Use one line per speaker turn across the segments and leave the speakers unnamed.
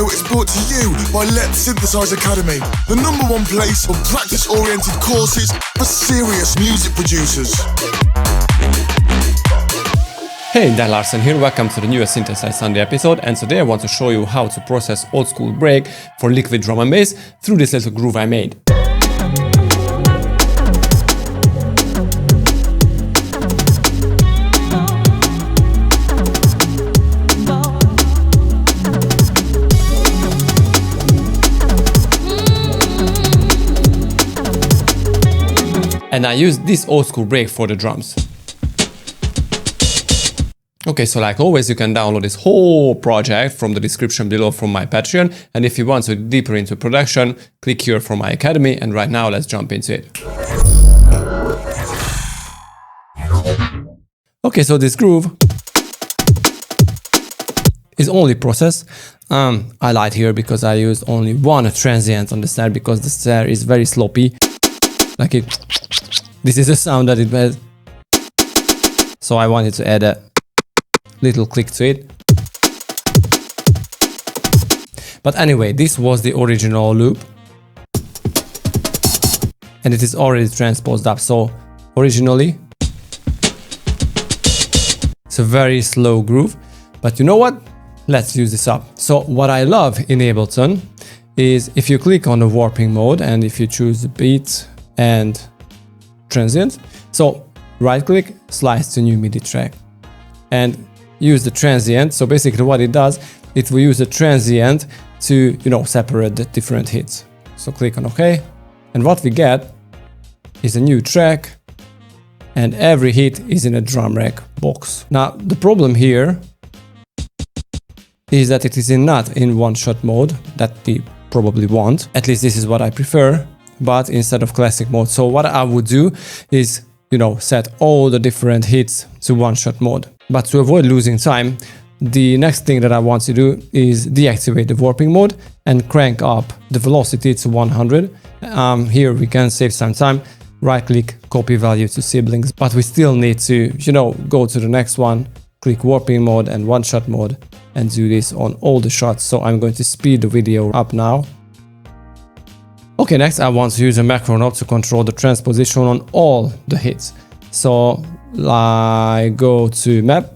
video is brought to you by Letsynthesize Academy, the #1 place for practice-oriented courses for serious music producers.
Hey, Dan Larsen here, welcome to the newest Synthesize Sunday episode, and today I want to show you how to process old school break for liquid drum and bass through this little groove I made. And I use this old school break for the drums. Okay, so like always, you can download this whole project from the description below from my Patreon. And if you want to deeper into production, click here for my academy. And right now, let's jump into it. Okay, so this groove is only processed. I lied here because I used only one transient on the snare because the snare is very sloppy. Like it, this is the sound that it has. So I wanted to add a little click to it. But anyway, this was the original loop. And it is already transposed up. So originally, it's a very slow groove. But you know what? Let's use this up. So what I love in Ableton is if you click on the warping mode and if you choose the beat and transient, so right click, slice to new MIDI track and use the transient. So basically what it does, it will use the transient to, separate the different hits. So click on OK, and what we get is a new track and every hit is in a drum rack box. Now the problem here is that it is not in one-shot mode that we probably want. At least this is what I prefer, but instead of classic mode. So what I would do is, set all the different hits to one-shot mode. But to avoid losing time, the next thing that I want to do is deactivate the warping mode and crank up the velocity to 100. Here we can save some time, right-click, copy value to siblings, but we still need to, go to the next one, click warping mode and one-shot mode and do this on all the shots. So I'm going to speed the video up now. Okay, next I want to use a macro knob to control the transposition on all the hits. So I go to map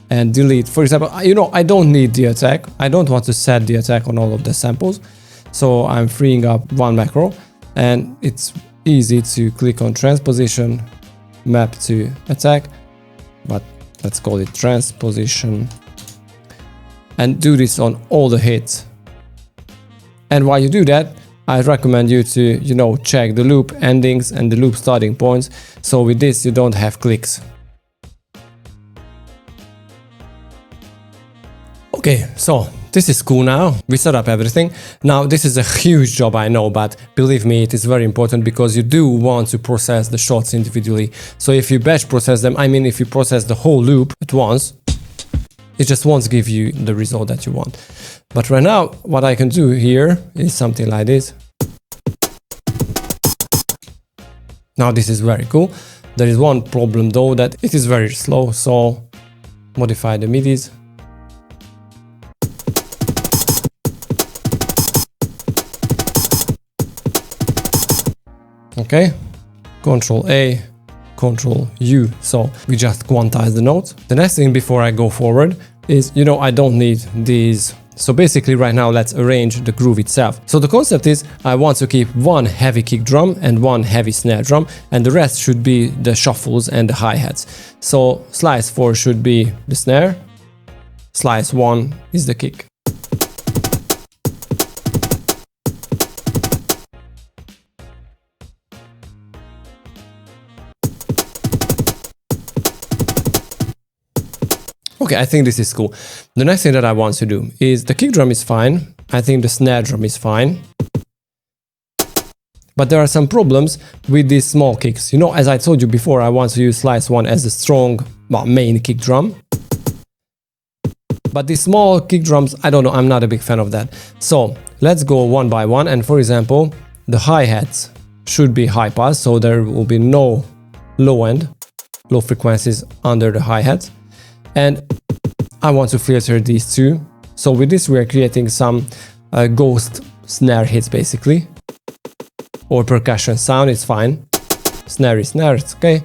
and delete. For example, I don't need the attack. I don't want to set the attack on all of the samples. So I'm freeing up one macro and it's easy to click on transposition, map to attack, but let's call it transposition and do this on all the hits. And while you do that, I recommend you to, check the loop endings and the loop starting points. So with this, you don't have clicks. Okay, so this is cool now. We set up everything. Now, this is a huge job, I know, but believe me, it is very important because you do want to process the shots individually. So if you batch process them, if you process the whole loop at once, it just won't give you the result that you want. But right now, what I can do here is something like this. Now this is very cool. There is one problem though, that it is very slow. So modify the MIDIs. Okay, Control A, Control U. So we just quantize the notes. The next thing before I go forward is, I don't need these. So basically right now, let's arrange the groove itself. So the concept is I want to keep one heavy kick drum and one heavy snare drum, and the rest should be the shuffles and the hi-hats. So slice 4 should be the snare, slice 1 is the kick. Okay, I think this is cool. The next thing that I want to do is the kick drum is fine. I think the snare drum is fine. But there are some problems with these small kicks. As I told you before, I want to use slice 1 as a strong main kick drum. But these small kick drums, I don't know, I'm not a big fan of that. So let's go one by one. And for example, the hi-hats should be high pass, so there will be no low frequencies under the hi-hats. And I want to filter these two So with this we are creating some ghost snare hits basically, or percussion sound. It's fine. Snare is snare, it's okay.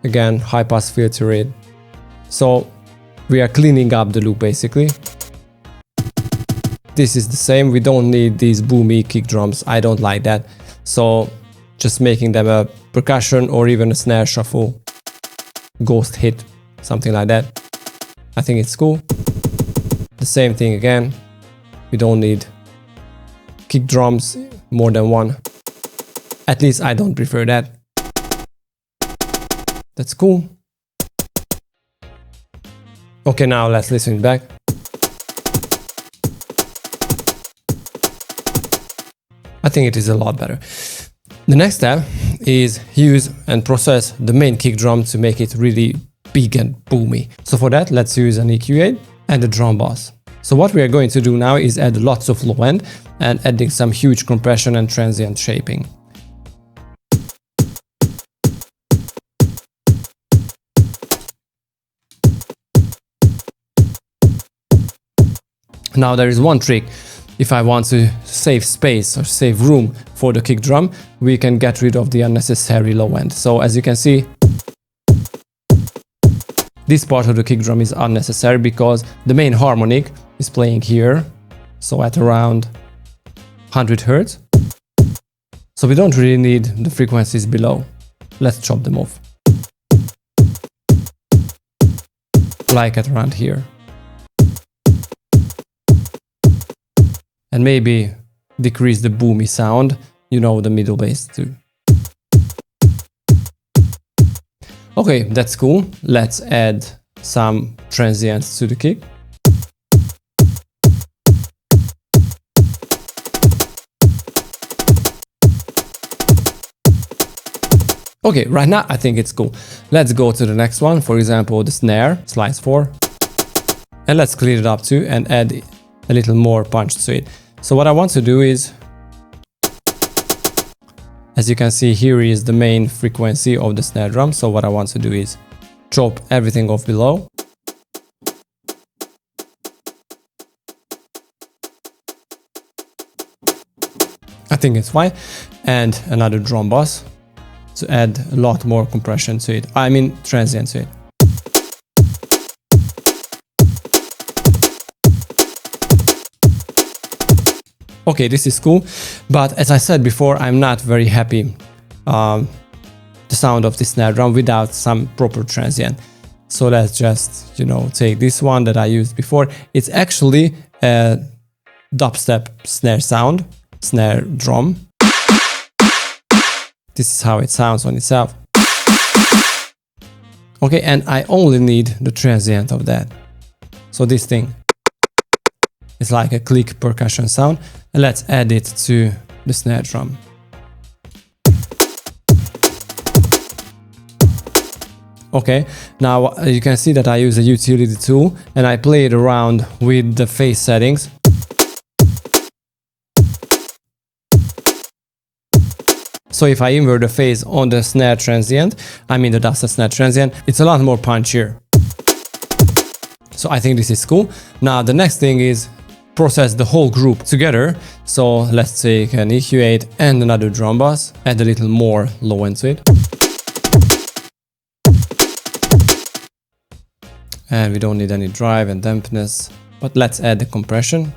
Again, high pass filter it. So we are cleaning up the loop basically. This is the same. We don't need these boomy kick drums. I don't like that. So just making them a percussion or even a snare shuffle, ghost hit, something like that. I think it's cool. The same thing again. We don't need kick drums, more than one. At least I don't prefer that. That's cool. Okay, now let's listen back. I think it is a lot better. The next step is use and process the main kick drum to make it really big and boomy. So for that, let's use an EQ8 and a drum bass. So what we are going to do now is add lots of low end and adding some huge compression and transient shaping. Now there is one trick. If I want to save space or save room for the kick drum, we can get rid of the unnecessary low end. So as you can see, this part of the kick drum is unnecessary because the main harmonic is playing here, so at around 100 Hz. So we don't really need the frequencies below. Let's chop them off. Like at around here. And maybe decrease the boomy sound, you know, the middle bass too. Okay, that's cool. Let's add some transients to the kick. Okay, right now I think it's cool. Let's go to the next one, for example, the snare, slice 4. And let's clean it up too and add a little more punch to it. So what I want to do is, as you can see, here is the main frequency of the snare drum. So what I want to do is chop everything off below. I think it's fine. And another drum bass to add a lot more compression to it. I mean transient to it. Okay, this is cool, but as I said before, I'm not very happy the sound of the snare drum without some proper transient. So let's just, you know, take this one that I used before. It's actually a dubstep snare sound, snare drum. This is how it sounds on itself. Okay, and I only need the transient of that. So this thing is like a click percussion sound. And let's add it to the snare drum. Okay, now you can see that I use a utility tool and I played around with the phase settings. So if I invert the phase on the snare transient, I mean the dubstep snare transient, it's a lot more punchier. So I think this is cool. Now the next thing is process the whole group together. So let's take an EQ8 and another drum bass, add a little more low end to it. And we don't need any drive and dampness, but let's add the compression.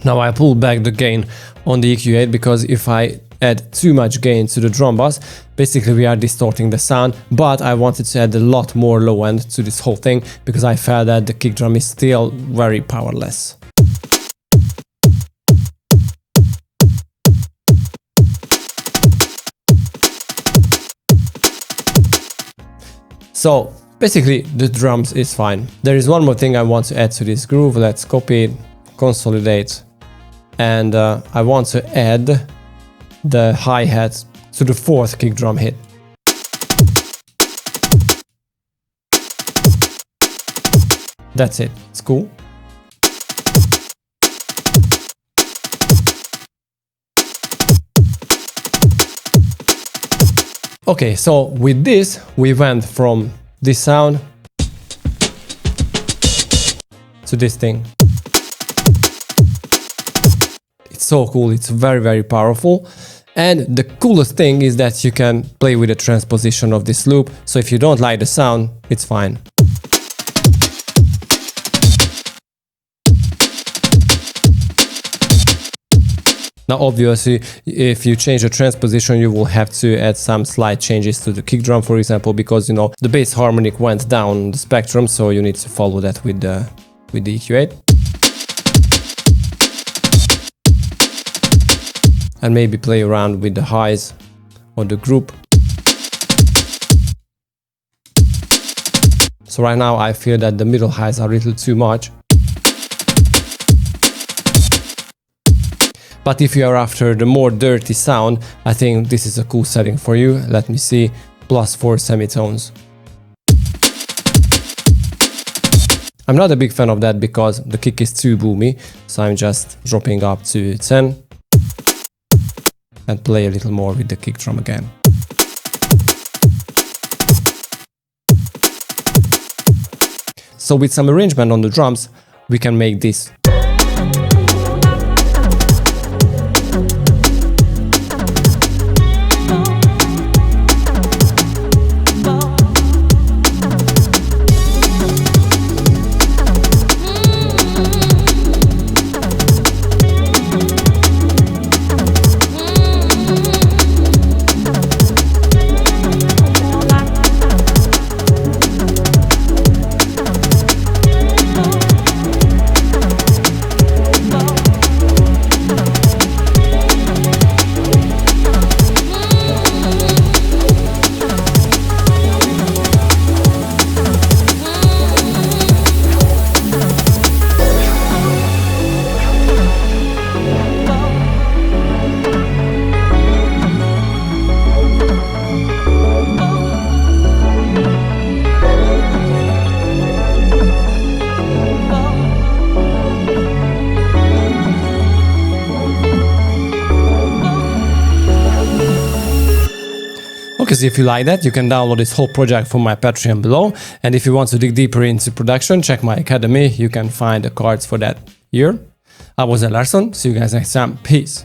Now I pull back the gain on the EQ8 because if I add too much gain to the drum bass, basically we are distorting the sound, but I wanted to add a lot more low end to this whole thing because I felt that the kick drum is still very powerless. So basically the drums is fine. There is one more thing I want to add to this groove. Let's copy it, consolidate. And I want to add the hi-hat to the 4th kick drum hit. That's it. It's cool. Okay, so with this, we went from this sound to this thing. It's so cool, it's very, very powerful. And the coolest thing is that you can play with the transposition of this loop. So if you don't like the sound, it's fine. Now obviously, if you change the transposition, you will have to add some slight changes to the kick drum, for example, because, you know, the bass harmonic went down the spectrum, so you need to follow that with the EQ8. And maybe play around with the highs or the group. So right now I feel that the middle highs are a little too much. But if you are after the more dirty sound, I think this is a cool setting for you. Let me see, +4 semitones. I'm not a big fan of that because the kick is too boomy, so I'm just dropping up to 10 and play a little more with the kick drum again. So with some arrangement on the drums, we can make this. Because if you like that, you can download this whole project from my Patreon below. And if you want to dig deeper into production, check my academy. You can find the cards for that here. I was Larson. See you guys next time. Peace.